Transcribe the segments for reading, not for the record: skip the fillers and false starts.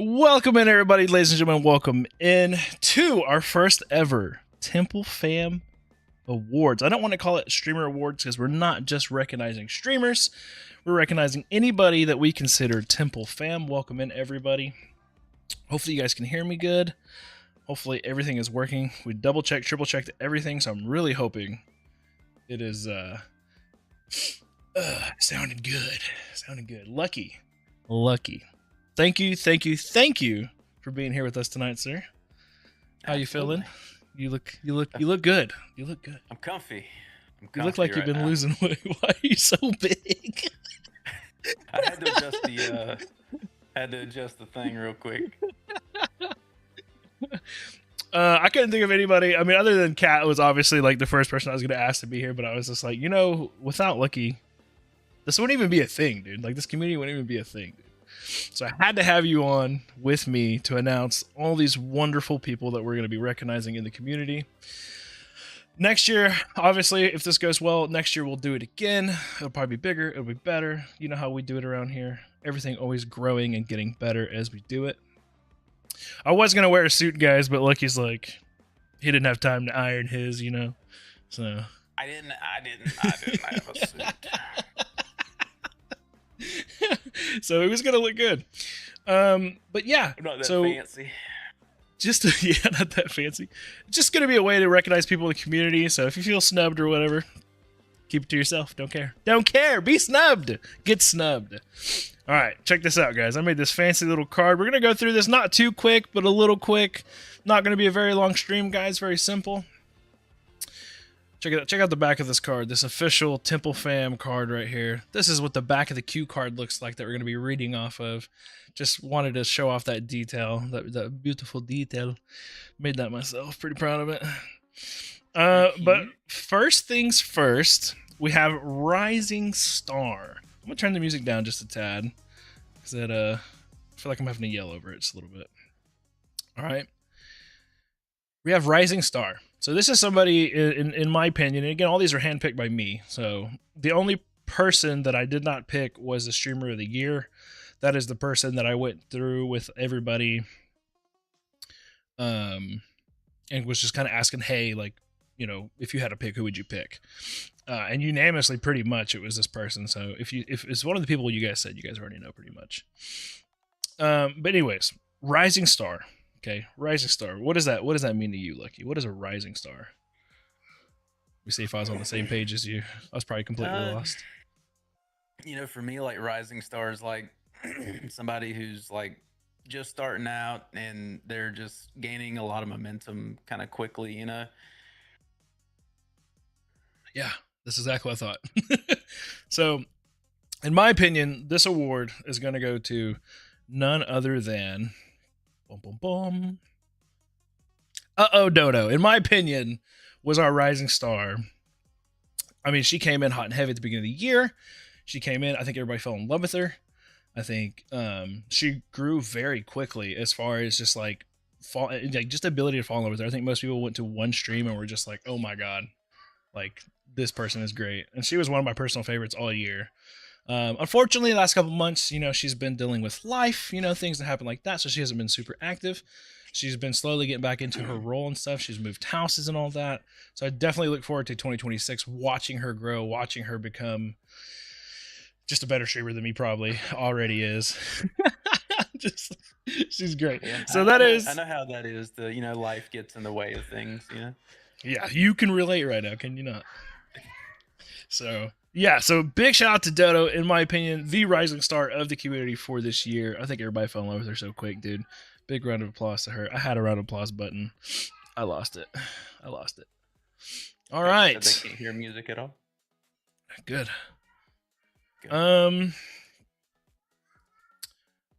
Welcome in, everybody, ladies and gentlemen. Welcome in to our first ever Temple Fam Awards. I don't want to call it Streamer Awards because we're not just recognizing streamers. We're recognizing anybody that we consider Temple Fam. Welcome in, everybody. Hopefully you guys can hear me good. Hopefully everything is working. We double checked, triple checked everything, so I'm really hoping it is sounding good. Sounding good. Lucky. Thank you for being here with us tonight, sir. How you feeling? You look good. You look good. I'm comfy. You look like you've been losing weight. Why are you so big? I had to adjust the thing real quick. I couldn't think of anybody. I mean, other than Kat was obviously like the first person I was going to ask to be here, but I was just like, without Lucky, this wouldn't even be a thing, dude. Like, this community wouldn't even be a thing, dude. So I had to have you on with me to announce all these wonderful people that we're going to be recognizing in the community. Next year, obviously, if this goes well, next year we'll do it again. It'll probably be bigger. It'll be better. You know how we do it around here. Everything always growing and getting better as we do it. I was going to wear a suit, guys, but Lucky's like, he didn't have time to iron his, so. I didn't have a suit. So it was gonna look good, but yeah, I'm not that fancy. Not that fancy. Just gonna be a way to recognize people in the community. So if you feel snubbed or whatever, keep it to yourself. Don't care. Be snubbed. Get snubbed. All right, check this out, guys. I made this fancy little card. We're gonna go through this, not too quick, but a little quick. Not gonna be a very long stream, guys. Very simple. Check it out. Check out the back of this card. This official Temple Fam card right here. This is what the back of the cue card looks like that we're going to be reading off of. Just wanted to show off that detail, that beautiful detail. Made that myself. Pretty proud of it. But first things first, we have Rising Star. I'm going to turn the music down just a tad, because I feel like I'm having to yell over it just a little bit. All right. We have Rising Star. So this is somebody, in my opinion, and again, all these are handpicked by me. So the only person that I did not pick was the Streamer of the Year. That is the person that I went through with everybody, and was just kind of asking, hey, like, if you had to pick, who would you pick? And unanimously, pretty much, it was this person. So if it's one of the people you guys said, you guys already know pretty much. But anyways, Rising Star. Okay, Rising Star. What does that mean to you, Lucky? What is a Rising Star? Let me see if I was on the same page as you. I was probably completely lost. For me, like, Rising Star is like somebody who's like just starting out and they're just gaining a lot of momentum kind of quickly, Yeah, that's exactly what I thought. So, in my opinion, this award is going to go to none other than Dodo, in my opinion, was our Rising Star. I mean, she came in hot and heavy at the beginning of the year. She came in, I think everybody fell in love with her. I think she grew very quickly as far as just like just ability to fall in love with her. I think most people went to one stream and were just like, oh my god, like, this person is great. And she was one of my personal favorites all year. Unfortunately, the last couple months, she's been dealing with life, things that happen like that. So she hasn't been super active. She's been slowly getting back into her role and stuff. She's moved houses and all that. So I definitely look forward to 2026, watching her grow, watching her become just a better streamer than me probably already is. She's great. Yeah, so I know how that is. Life gets in the way of things, Yeah, you can relate right now, can you not? So yeah, so big shout out to Dodo, in my opinion, the Rising Star of the community for this year. I think everybody fell in love with her so quick, dude. Big round of applause to her. I had a round of applause button. I lost it. All right. They can't hear music at all. Good.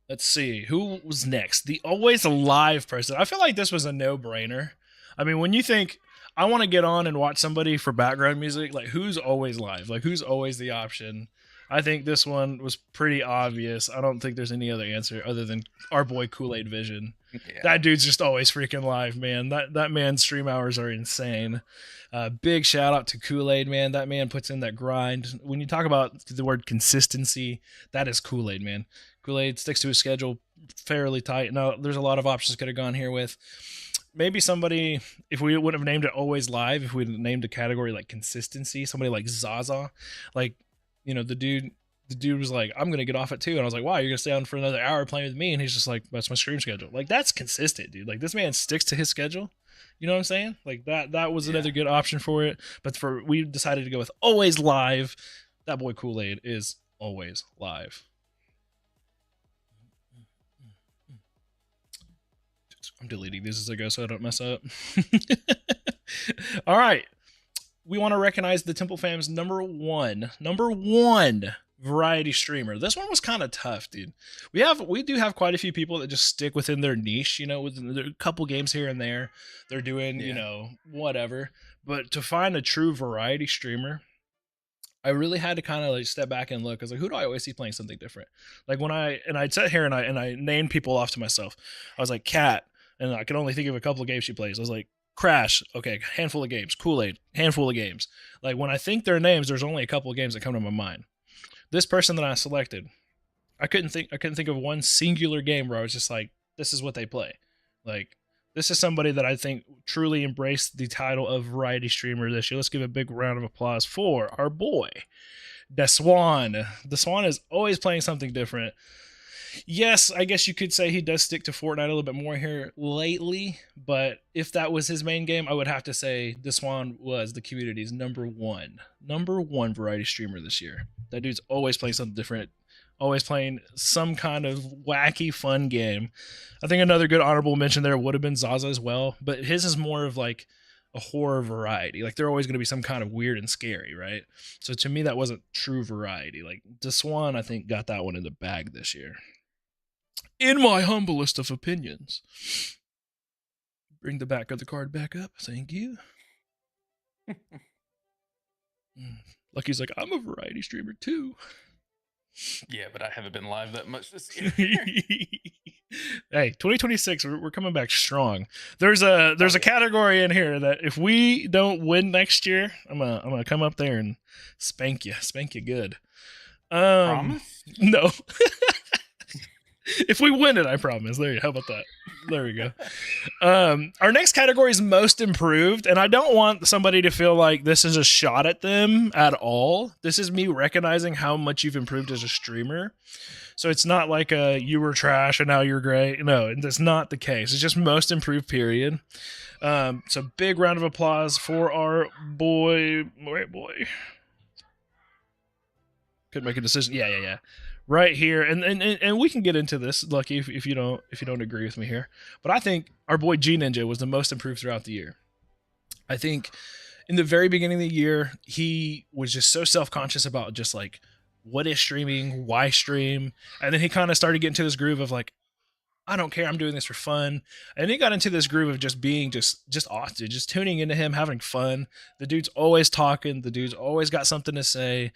Let's see. Who was next? The always alive person. I feel like this was a no-brainer. I mean, when you think, I want to get on and watch somebody for background music, like, who's always live? Like, who's always the option? I think this one was pretty obvious. I don't think there's any other answer other than our boy Kool-Aid Vision. Yeah. That dude's just always freaking live, man. That man's stream hours are insane. Big shout out to Kool-Aid, man. That man puts in that grind. When you talk about the word consistency, that is Kool-Aid, man. Kool-Aid sticks to his schedule fairly tight. Now, there's a lot of options could have gone here with. Maybe somebody, if we wouldn't have named it Always Live, if we'd named a category like consistency, somebody like Zaza, like, you know, the dude was like, I'm gonna get off at 2, and I was like, wow, you're gonna stay on for another hour playing with me, and he's just like, that's my stream schedule. Like, that's consistent, dude. Like, this man sticks to his schedule. You know what I'm saying? Like, that was another good option for it. But we decided to go with Always Live. That boy Kool-Aid is always live. I'm deleting these as I go so I don't mess up. All right. We want to recognize the Temple Fam's number one variety streamer. This one was kind of tough, dude. We do have quite a few people that just stick within their niche, you know, within a couple games here and there. They're doing, you know, whatever. But to find a true variety streamer, I really had to kind of like step back and look. I was like, who do I always see playing something different? Like when I'd sat here and I named people off to myself. I was like, Kat, and I could only think of a couple of games she plays. I was like, Crash, okay, handful of games. Kool-Aid, handful of games. Like when I think their names, there's only a couple of games that come to my mind. This person that I selected, I couldn't think of one singular game where I was just like, this is what they play. Like, this is somebody that I think truly embraced the title of variety streamer this year. Let's give a big round of applause for our boy, Deswan. Deswan is always playing something different. Yes, I guess you could say he does stick to Fortnite a little bit more here lately, but if that was his main game, I would have to say Deswan was the community's number one variety streamer this year. That dude's always playing something different, always playing some kind of wacky, fun game. I think another good honorable mention there would have been Zaza as well, but his is more of like a horror variety. Like they're always going to be some kind of weird and scary, right? So to me, that wasn't true variety. Like Deswan, I think, got that one in the bag this year. In my humblest of opinions. Bring the back of the card back up. Thank you. Lucky's like, I'm a variety streamer too. Yeah, but I haven't been live that much this year. Hey, 2026, we're coming back strong. There's a category in here that if we don't win next year, I'm gonna come up there and spank you good. Promise? No. If we win it, I promise. How about that? There we go. Our next category is most improved, and I don't want somebody to feel like this is a shot at them at all. This is me recognizing how much you've improved as a streamer. So it's not like you were trash and now you're great. No, that's not the case. It's just most improved, period. So big round of applause for our boy. Couldn't make a decision. Yeah. Right here, and we can get into this, Lucky, if you don't agree with me here. But I think our boy G Ninja was the most improved throughout the year. I think in the very beginning of the year, he was just so self-conscious about just like what is streaming, why stream, and then he kind of started getting to this groove of like, I don't care, I'm doing this for fun. And he got into this groove of just being just awesome, just tuning into him, having fun. The dude's always talking. The dude's always got something to say.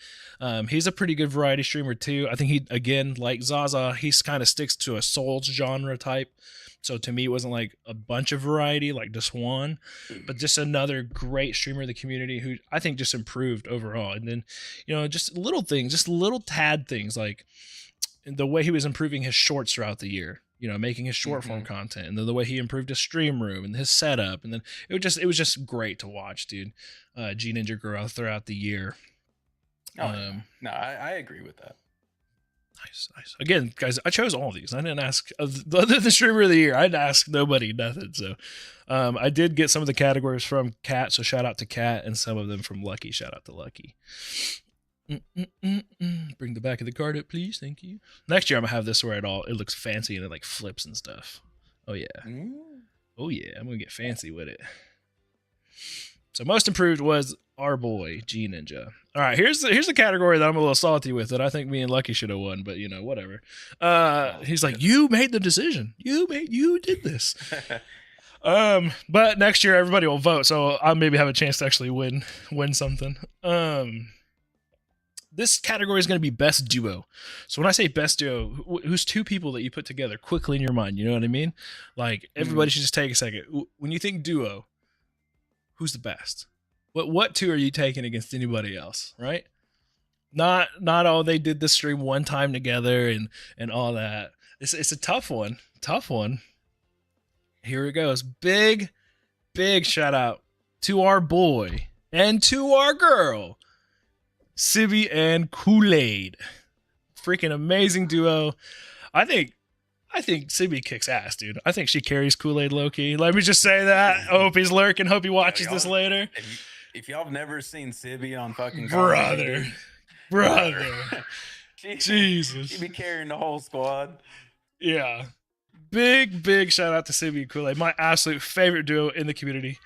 He's a pretty good variety streamer too. I think he, again, like Zaza, he's kind of sticks to a Souls genre type. So to me, it wasn't like a bunch of variety like Deswan, but just another great streamer of the community who I think just improved overall. And then, you know, just little things, just little tad things like the way he was improving his shorts throughout the year. You know, making his short form content, and then the way he improved his stream room and his setup, and then it was just great to watch, dude. G Ninja grow throughout the year. No, I agree with that. Nice. Again, guys, I chose all these. I didn't ask other than the streamer of the year. I didn't ask nobody nothing. So, I did get some of the categories from Kat. So shout out to Kat, and some of them from Lucky. Shout out to Lucky. Bring the back of the card up, please. Thank you. Next year, I'm gonna have this where it looks fancy and it like flips and stuff. Oh yeah. Oh yeah. I'm gonna get fancy with it. So most improved was our boy G Ninja. All right, here's the category that I'm a little salty with that I think me and Lucky should have won, but you know, whatever. He's like, you made the decision. You did this. But next year everybody will vote, so I'll maybe have a chance to actually win something. This category is going to be best duo. So when I say best duo, who's two people that you put together quickly in your mind? You know what I mean? Like everybody should just take a second. When you think duo, who's the best? What two are you taking against anybody else? Right? Not all they did the stream one time together and all that. It's a tough one. Tough one. Here it goes. Big shout out to our boy and to our girl, Sibby and Kool-Aid. Freaking amazing duo. I think Sibby kicks ass, dude. I think she carries Kool-Aid low-key. Let me just say that. I hope he's lurking. Hope he watches this later. If y'all have never seen Sibby on fucking brother, Jesus, she be carrying the whole squad. Yeah. Big shout out to Sibby and Kool-Aid, my absolute favorite duo in the community.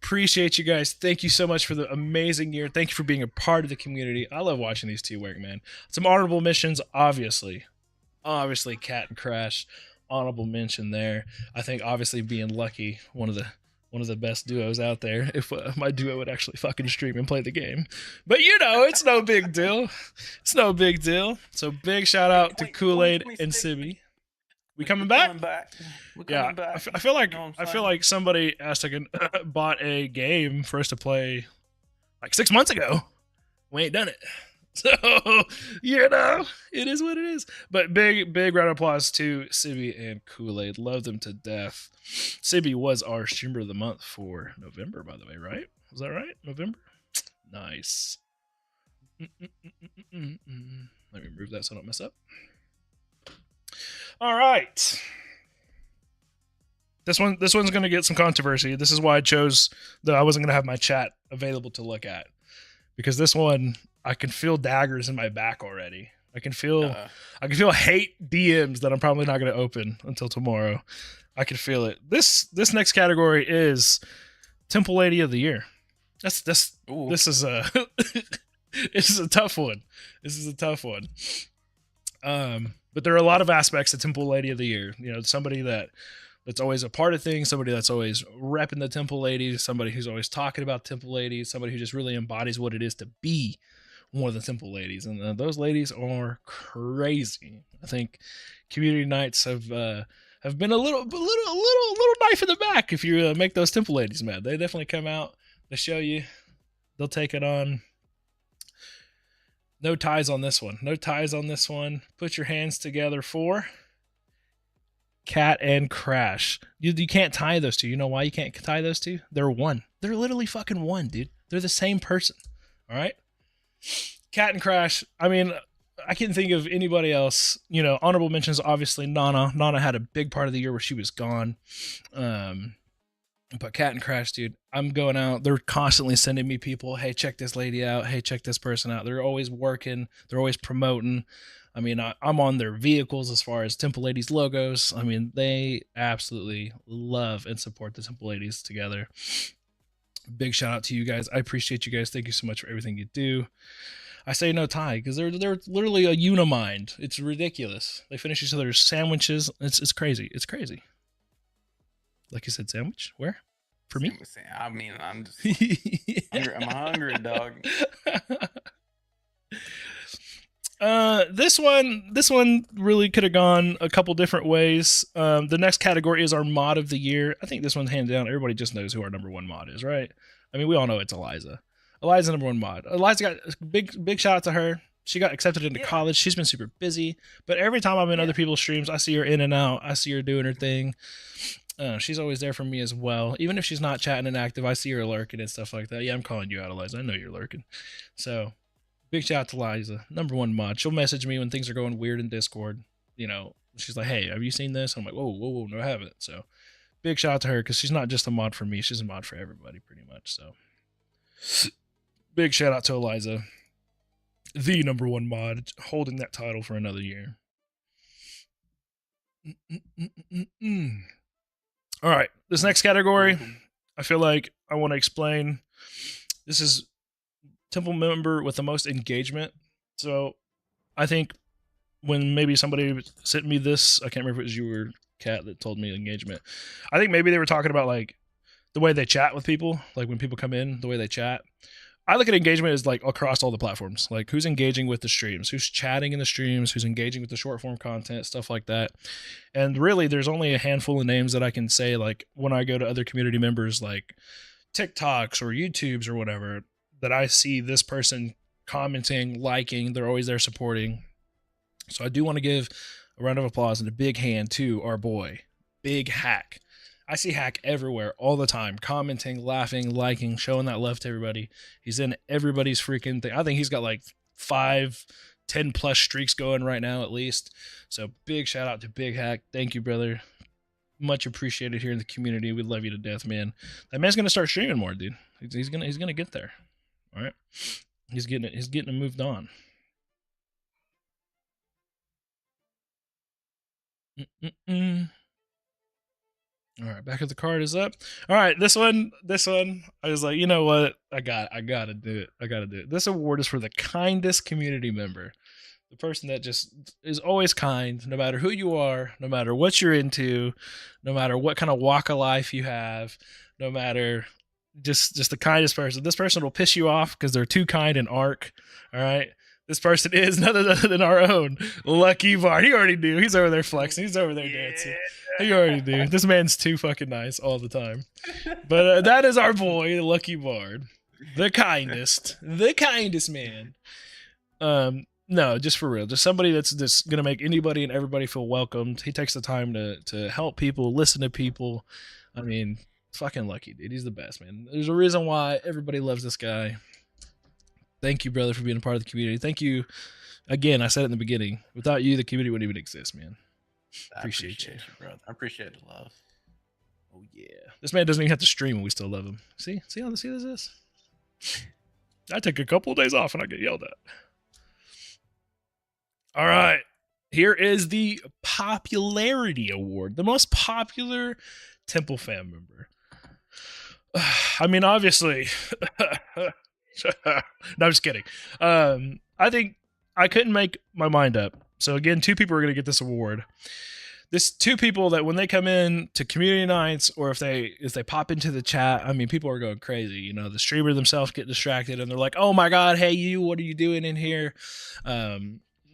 Appreciate you guys. Thank you so much for the amazing year. Thank you for being a part of the community. I love watching these two work, man. Some honorable mentions, obviously, Cat and Crash, honorable mention there. I think obviously being lucky, one of the best duos out there. If my duo would actually fucking stream and play the game, but it's no big deal. It's no big deal. So big shout out to Kool-Aid and Sibby. We coming back? We're coming back. I feel like somebody asked bought a game for us to play like 6 months ago. We ain't done it. So, it is what it is. But big round of applause to Sibby and Kool-Aid. Love them to death. Sibby was our streamer of the month for November, by the way, right? Was that right? November? Nice. Let me remove that so I don't mess up. All right. This one's going to get some controversy. This is why I chose that I wasn't going to have my chat available to look at. Because this one, I can feel daggers in my back already. I can feel hate DMs that I'm probably not going to open until tomorrow. I can feel it. This next category is Temple Lady of the Year. This is a this is a tough one. This is a tough one. But there are a lot of aspects to Temple Lady of the Year. Somebody that's always a part of things, somebody that's always repping the Temple Lady, somebody who's always talking about Temple Ladies, somebody who just really embodies what it is to be one of the Temple Ladies. And those ladies are crazy. I think community nights have been a little knife in the back if you make those Temple Ladies mad. They definitely come out, they show you, they'll take it on. No ties on this one. No ties on this one. Put your hands together for Cat and Crash. You can't tie those two. You know why you can't tie those two? They're one. They're literally fucking one, dude. They're the same person. All right? Cat and Crash. I mean, I can't think of anybody else. Honorable mentions, obviously, Nana. Nana had a big part of the year where she was gone. But Cat and Crash, dude, I'm going out. They're constantly sending me people. Hey, check this lady out. Hey, check this person out. They're always working. They're always promoting. I mean, I'm on their vehicles as far as Temple Ladies logos. I mean, they absolutely love and support the Temple Ladies together. Big shout out to you guys. I appreciate you guys. Thank you so much for everything you do. I say no tie because they're literally a unimind. It's ridiculous. They finish each other's sandwiches. It's crazy. It's crazy. Like you said, sandwich? Where? For me? I mean, I'm just hungry. I'm hungry, dog. This one really could have gone a couple different ways. The next category is our mod of the year. I think this one's hands down. Everybody just knows who our number one mod is, right? I mean, we all know it's Eliza. Eliza, number one mod. Eliza got a big shout out to her. She got accepted into college. She's been super busy, but every time I'm in other people's streams, I see her in and out. I see her doing her thing. She's always there for me as well. Even if she's not chatting and active, I see her lurking and stuff like that. Yeah, I'm calling you out, Eliza. I know you're lurking. So, big shout out to Eliza, number one mod. She'll message me when things are going weird in Discord. She's like, hey, have you seen this? I'm like, whoa, no, I haven't. So, big shout out to her because she's not just a mod for me. She's a mod for everybody pretty much. So, big shout out to Eliza, the number one mod, holding that title for another year. All right, this next category, I feel like I want to explain. This is Temple member with the most engagement. So I think when maybe somebody sent me this, I can't remember if it was you or Kat that told me engagement. I think maybe they were talking about like the way they chat with people, like when people come in, the way they chat. I look at engagement as like across all the platforms, like who's engaging with the streams, who's chatting in the streams, who's engaging with the short form content, stuff like that. And really there's only a handful of names that I can say, like when I go to other community members, like TikToks or YouTubes or whatever, that I see this person commenting, liking, they're always there supporting. So I do want to give A round of applause and a big hand to our boy, Big Hack. I see Hack everywhere all the time, commenting, laughing, liking, showing that love to everybody. He's in everybody's freaking thing. I think he's got like 5-10+ streaks going right now at least. So big shout out to Big Hack. Thank you, brother. Much appreciated here in the community. We love you to death, man. That man's gonna start streaming more, dude. He's gonna get there. All right, he's getting it moved on. All right, back of the card is up. All right, this one, I was like, you know what? I gotta do it. This award is for the kindest community member. The person that just is always kind, no matter who you are, no matter what you're into, no matter what kind of walk of life you have, no matter just the kindest person. This person will piss you off because they're too kind in Ark. All right. This person is none other than our own Lucky Bard. He already knew. He's over there flexing. He's over there dancing. He already knew. This man's too fucking nice all the time. But that is our boy, Lucky Bard. The kindest man. No, just for real. Just somebody that's just going to make anybody and everybody feel welcomed. He takes the time to help people, listen to people. I mean, fucking Lucky, dude. He's the best, man. There's a reason why everybody loves this guy. Thank you, brother, for being a part of the community. Thank you. Again, I said it in the beginning. Without you, the community wouldn't even exist, man. Appreciate you, brother. I appreciate the love. Oh, yeah. This man doesn't even have to stream and we still love him. See how this is? I take a couple of days off and I get yelled at. All right. Here is the Popularity Award. The most popular Temple fan member. I mean, obviously... No, I'm just kidding. I think I couldn't make my mind up. So again, 2 people are going to get this award. This 2 people that when they come in to community nights or if they pop into the chat, I mean, people are going crazy. You know, the streamer themselves get distracted and they're like, "Oh my God, hey you, what are you doing in here?"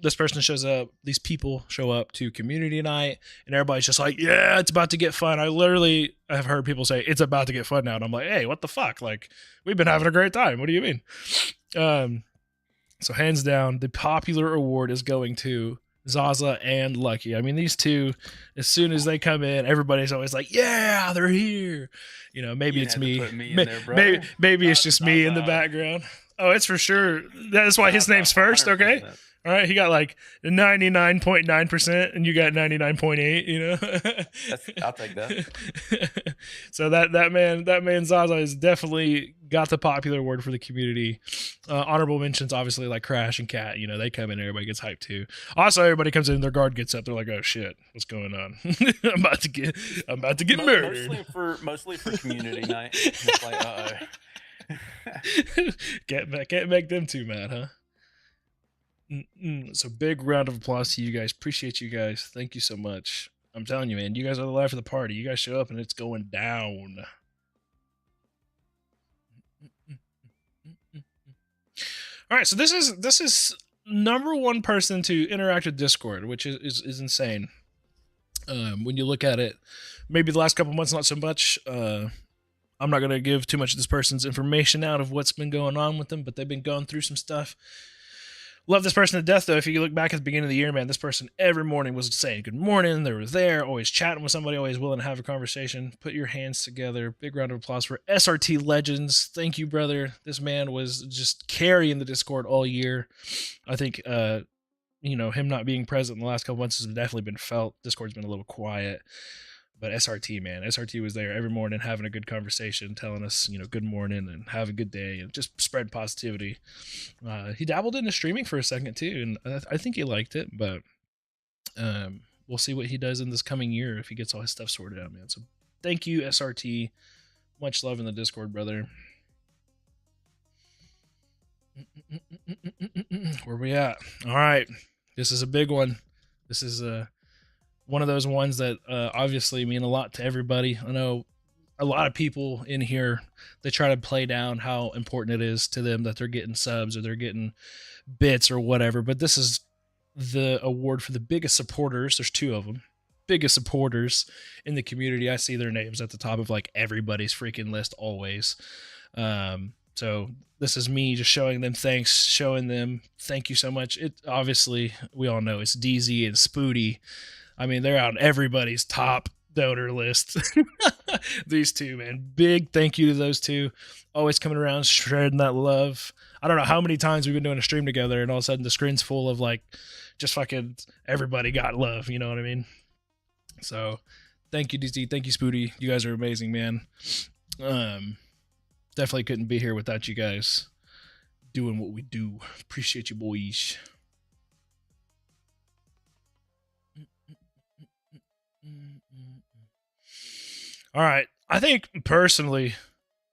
This person shows up. These people show up to community night, and everybody's just like, "Yeah, it's about to get fun." I literally have heard people say it's about to get fun now, and I'm like, "Hey, what the fuck? Like, we've been having a great time. What do you mean?" So hands down, the popular award is going to Zaza and Lucky. I mean, these 2, as soon as they come in, everybody's always like, "Yeah, they're here." You know, maybe it's me. Maybe it's just me in the background. Oh, it's for sure. That's why his name's first. Okay. All right, he got like 99.9%, and you got 99.8. You know, I'll take that. So that man Zaza has definitely got the popular award for the community. Honorable mentions, obviously, like Crash and Cat. You know, they come in, everybody gets hyped too. Also, everybody comes in, their guard gets up, they're like, "Oh shit, what's going on?" I'm about to get murdered. Mostly for community night. It's like, Can't make them too mad, huh? So big round of applause to you guys. Appreciate you guys. Thank you so much. I'm telling you, man, you guys are the life of the party. You guys show up and it's going down. All right, so this is number 1 person to interact with Discord, which is insane. When you look at it, maybe the last couple months not so much. I'm not gonna give too much of this person's information out of what's been going on with them, but they've been going through some stuff. Love this person to death, though. If you look back at the beginning of the year, man, this person every morning was saying good morning. They were there, always chatting with somebody, always willing to have a conversation. Put your hands together. Big round of applause for SRT Legends. Thank you, brother. This man was just carrying the Discord all year. I think, you know, him not being present in the last couple months has definitely been felt. Discord's been a little quiet. But SRT, man, SRT was there every morning having a good conversation, telling us, you know, good morning and have a good day and just spread positivity. He dabbled into streaming for a second too, and I think he liked it, but we'll see what he does in this coming year if he gets all his stuff sorted out, man. So thank you, SRT. Much love in the Discord, brother. Where we at? All right. This is a big one. This is one of those ones that obviously mean a lot to everybody. I know a lot of people in here, they try to play down how important it is to them that they're getting subs or they're getting bits or whatever, but this is the award for the biggest supporters. There's 2 of them. Biggest supporters in the community. I see their names at the top of like everybody's freaking list always. So this is me just showing them thanks, showing them thank you so much. It obviously, we all know it's DZ and Spooty. I mean, they're on everybody's top donor list. These two, man. Big thank you to those two. Always coming around, shredding that love. I don't know how many times we've been doing a stream together, and all of a sudden the screen's full of like just fucking everybody got love. You know what I mean? So thank you, DZ. Thank you, Spooty. You guys are amazing, man. Definitely couldn't be here without you guys doing what we do. Appreciate you, boys. All right. I think personally,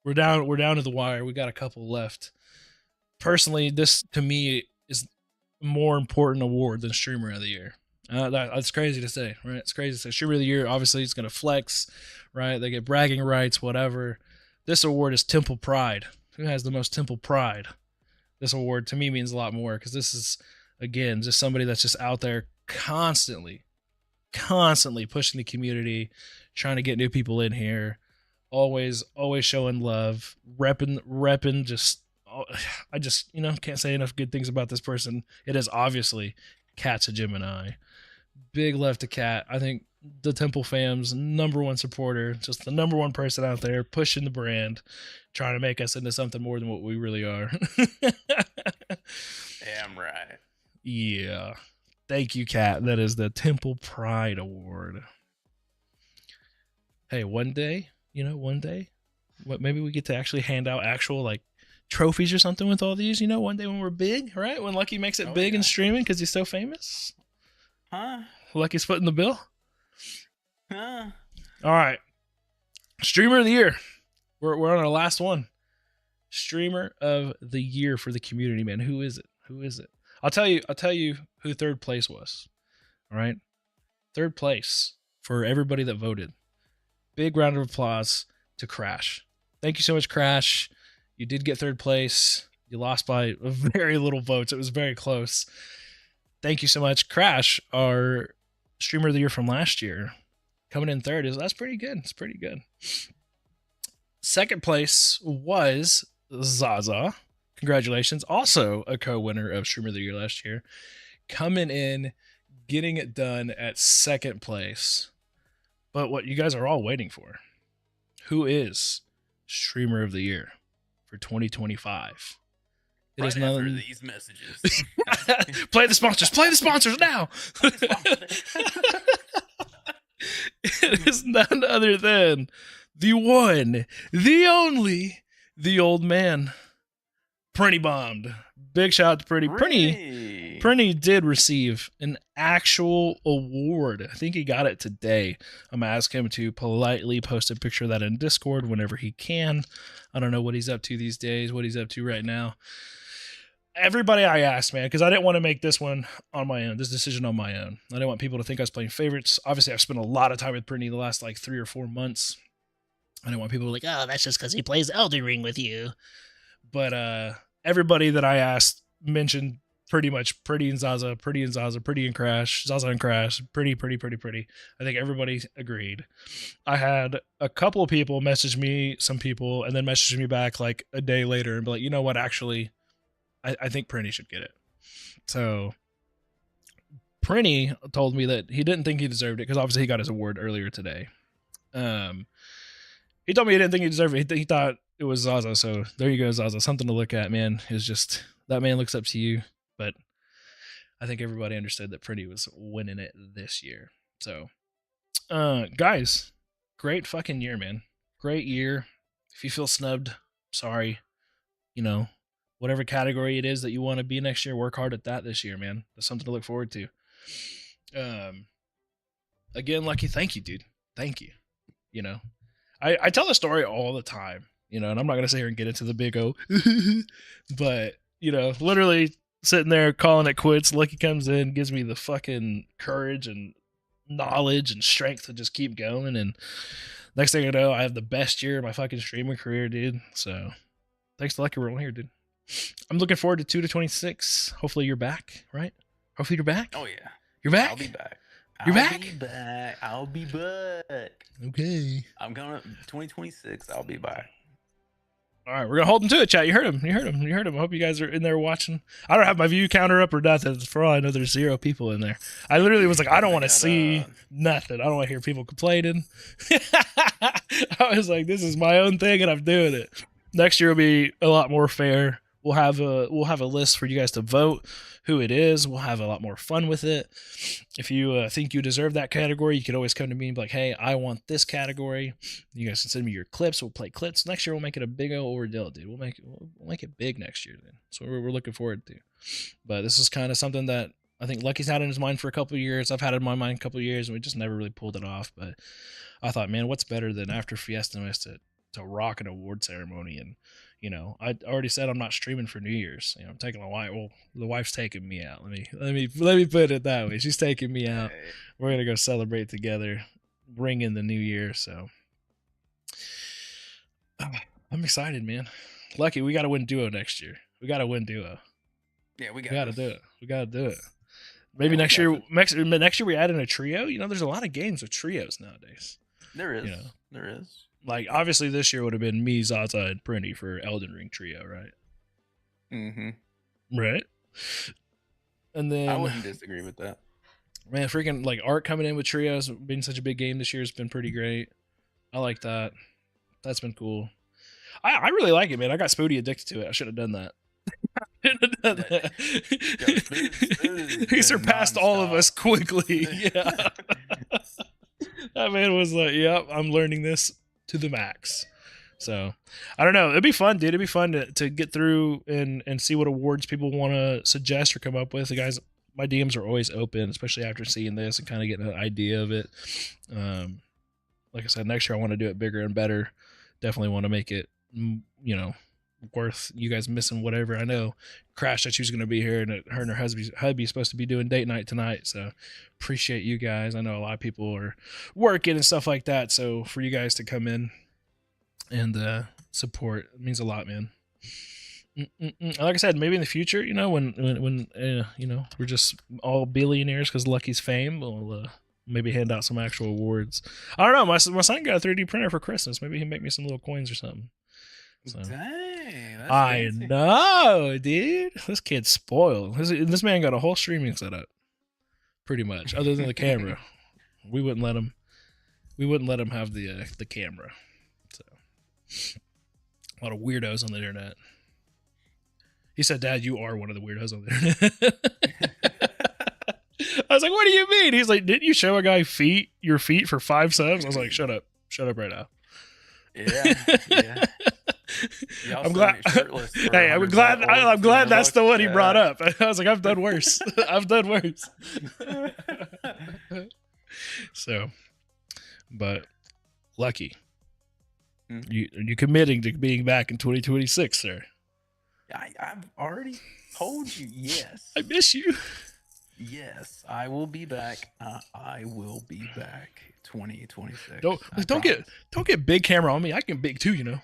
we're down to the wire. We got a couple left. Personally, this to me is a more important award than Streamer of the Year. That's crazy to say, right? It's crazy to say. Streamer of the Year, obviously, it's going to flex, right? They get bragging rights, whatever. This award is Temple Pride. Who has the most Temple Pride? This award to me means a lot more because this is, again, just somebody that's just out there constantly pushing the community, trying to get new people in here, always showing love, repping. Just I just can't say enough good things about this person. It is obviously Cat's a Gemini. Big love to Cat. I think the Temple fam's number one supporter, just the number one person out there pushing the brand, trying to make us into something more than what we really are. Damn right. Yeah. Thank you, Cat. That is the Temple Pride Award. Hey, one day, maybe we get to actually hand out actual like trophies or something with all these, one day when we're big, right? When Lucky makes it big in streaming because he's so famous. Huh? Lucky's footing the bill. Huh? All right. Streamer of the Year. We're on our last one. Streamer of the Year for the community, man. Who is it? I'll tell you who third place was. All right. Third place for everybody that voted. Big round of applause to Crash. Thank you so much, Crash. You did get third place. You lost by very little votes. It was very close. Thank you so much, Crash, our Streamer of the Year from last year. Coming in third that's pretty good. It's pretty good. Second place was Zaza. Congratulations. Also a co-winner of Streamer of the Year last year. Coming in, getting it done at second place. But what you guys are all waiting for, who is Streamer of the Year for 2025? It Right is after none... these messages. Play the sponsors. Play the sponsors now. It is none other than the one, the only, the old man, Prinny Bombed. Big shout out to Prinny. Prinny did receive an actual award. I think he got it today. I'm going to ask him to politely post a picture of that in Discord whenever he can. I don't know what he's up to these days, what he's up to right now. Everybody I asked, man, because I didn't want to make this one on my own, this decision on my own. I didn't want people to think I was playing favorites. Obviously, I've spent a lot of time with Prinny the last like 3 or 4 months. I didn't want people to be like, oh, that's just because he plays Elden Ring with you. But everybody that I asked mentioned pretty much Pretty and Zaza, Pretty and Zaza, Pretty and Crash, Zaza and Crash, Pretty. I think everybody agreed. I had a couple of people message me, some people, and then message me back like a day later and be like, you know what, actually, I think Prinny should get it. So Prinny told me that he didn't think he deserved it because obviously he got his award earlier today. He told me he didn't think he deserved it. He thought it was Zaza. So there you go, Zaza. Something to look at, man. It's just that man looks up to you. But I think everybody understood that Prinny was winning it this year. So, guys, great fucking year, man. Great year. If you feel snubbed, sorry. Whatever category it is that you want to be next year, work hard at that this year, man. That's something to look forward to. Again, Lucky, thank you, dude. Thank you. I tell the story all the time, and I'm not going to sit here and get into the big O, but, literally sitting there calling it quits. Lucky comes in, gives me the fucking courage and knowledge and strength to just keep going. And next thing I know, I have the best year of my fucking streaming career, dude. So thanks to Lucky, we're all here, dude. I'm looking forward to 2 to 26. Hopefully you're back, right? Hopefully you're back. Oh yeah, you're back. I'll be back. I'll be back. Okay. I'm going to 2026. I'll be back. All right, we're gonna hold them to it, chat. You heard him. You heard him. You heard him. I hope you guys are in there watching. I don't have my view counter up or nothing. For all I know, there's 0 people in there. I literally was like, I don't want to see nothing. I don't want to hear people complaining. I was like, this is my own thing, and I'm doing it. Next year will be a lot more fair. We'll have a list for you guys to vote who it is. We'll have a lot more fun with it. If you think you deserve that category, you could always come to me and be like, hey, I want this category. You guys can send me your clips. We'll play clips. Next year, we'll make it a big old ordeal, dude. We'll make it big next year, then. So we're looking forward to. But this is kind of something that I think Lucky's had in his mind for a couple of years. I've had it in my mind a couple of years, and we just never really pulled it off. But I thought, man, what's better than after Fiesta to rock an award ceremony? And I already said I'm not streaming for New Year's. I'm taking my wife. Well, the wife's taking me out. Let me put it that way. She's taking me out. We're gonna go celebrate together, bring in the new year. So I'm excited, man. Lucky, we got to win duo next year. We got to win duo. Yeah, we got to do it. We got to do it. Maybe next year we add in a trio. There's a lot of games with trios nowadays. There is. There is. Like, obviously, this year would have been me, Zaza, and Printy for Elden Ring trio, right? Mm-hmm. Right? And then... I wouldn't disagree with that. Man, freaking, like, Ark coming in with trios being such a big game this year has been pretty great. I like that. That's been cool. I really like it, man. I got Spoody addicted to it. I should have done that. He surpassed all of us quickly. Yeah. That man was like, yep, I'm learning this to the max. So I don't know. It'd be fun, dude. It'd be fun to get through and see what awards people want to suggest or come up with. The guys, my DMs are always open, especially after seeing this and kind of getting an idea of it. Like I said, next year I want to do it bigger and better. Definitely want to make it, worth you guys missing whatever. I know Crash that she was going to be here, and her and her hubby is supposed to be doing date night tonight. So appreciate you guys. I know a lot of people are working and stuff like that. So for you guys to come in and support, it means a lot, man. Like I said, maybe in the future, when we're just all billionaires because Lucky's fame, we'll maybe hand out some actual awards. I don't know. My son got a 3D printer for Christmas. Maybe he'll make me some little coins or something. So. Dang, that's I fancy. know, dude. This kid's spoiled. This man got a whole streaming setup, pretty much. Other than the camera, we wouldn't let him. We wouldn't let him have the camera. So a lot of weirdos on the internet. He said, "Dad, you are one of the weirdos on the internet." I was like, "What do you mean?" He's like, "Didn't you show a guy your feet for 5 subs?" I was like, "Shut up right now." Yeah. I'm glad. Hey, I'm glad that's the one he brought up. I was like, I've done worse. I've done worse. So, but Lucky, you committing to being back in 2026, sir? I've already told you yes. I miss you. Yes, I will be back. I will be back 2026. Don't get big camera on me. I can big too,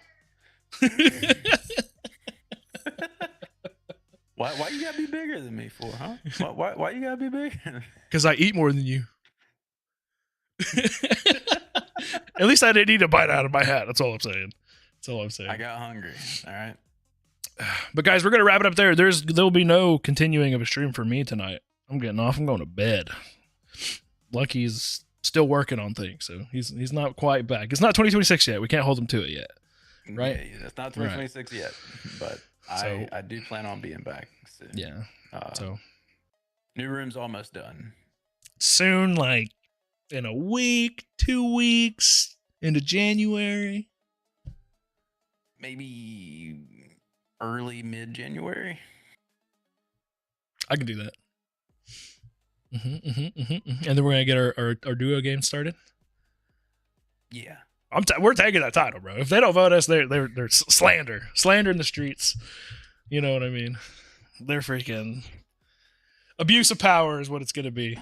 Why you gotta be bigger than me for, huh? Why you gotta be bigger? Because I eat more than you. At least I didn't eat a bite out of my hat. That's all I'm saying. I got hungry. All right. But guys, we're gonna wrap it up there. There'll be no continuing of a stream for me tonight. I'm getting off. I'm going to bed. Lucky's still working on things, so he's not quite back. It's not 2026 yet. We can't hold him to it yet. Right? Yeah, it's not 2026 yet, but I do plan on being back soon. Yeah. So new room's almost done. Soon, like in a week, 2 weeks, into January. Maybe early mid-January. I can do that. And then we're gonna get our duo game started. Yeah. We're taking that title, bro. If they don't vote us, they're slander in the streets. You know what I mean? They're freaking abuse of power is what it's gonna be.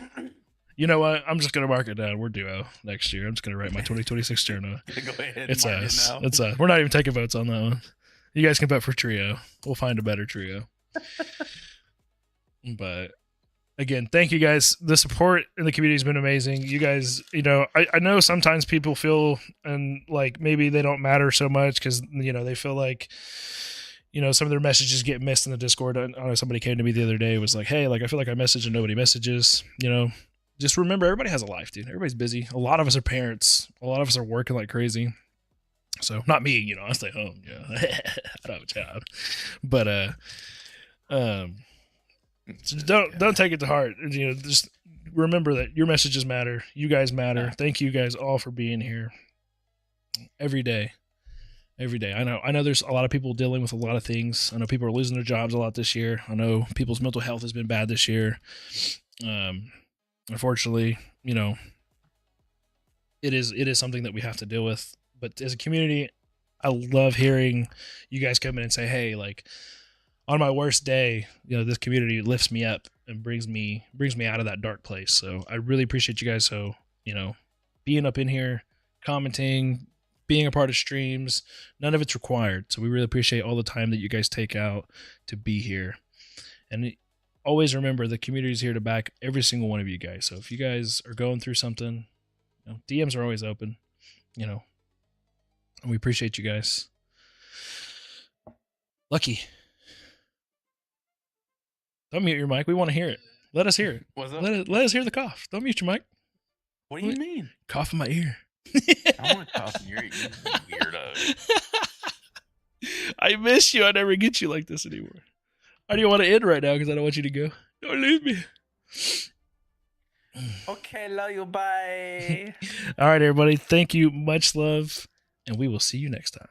You know what? I'm just gonna mark it down. We're duo next year. I'm just gonna write my 2026 journal. Go ahead. It's us. It's us. We're not even taking votes on that one. You guys can vote for trio. We'll find a better trio. But again, thank you guys. The support in the community has been amazing. You guys, I know sometimes people feel and like maybe they don't matter so much because they feel like some of their messages get missed in the Discord. I know somebody came to me the other day, was like, hey, like I feel like I message and nobody messages. Just remember, everybody has a life, dude. Everybody's busy. A lot of us are parents. A lot of us are working like crazy. So not me, I stay home. I don't have a job, but so don't take it to heart. Just remember that your messages matter. You guys matter. Thank you guys all for being here every day. Every day. I know there's a lot of people dealing with a lot of things. I know people are losing their jobs a lot this year. I know people's mental health has been bad this year. Unfortunately, it is something that we have to deal with. But as a community, I love hearing you guys come in and say, hey, like on my worst day, this community lifts me up and brings me out of that dark place. So I really appreciate you guys. So, being up in here, commenting, being a part of streams, none of it's required. So we really appreciate all the time that you guys take out to be here. And always remember, the community is here to back every single one of you guys. So if you guys are going through something, DMs are always open, and we appreciate you guys. Lucky. Don't mute your mic. We want to hear it. Let us hear it. What's up? Let us hear the cough. Don't mute your mic. What do you mean? Cough in my ear. I want to cough in your ear, you weirdo. I miss you. I never get you like this anymore. I don't want to end right now because I don't want you to go. Don't leave me. Okay, love you. Bye. All right, everybody. Thank you. Much love. And we will see you next time.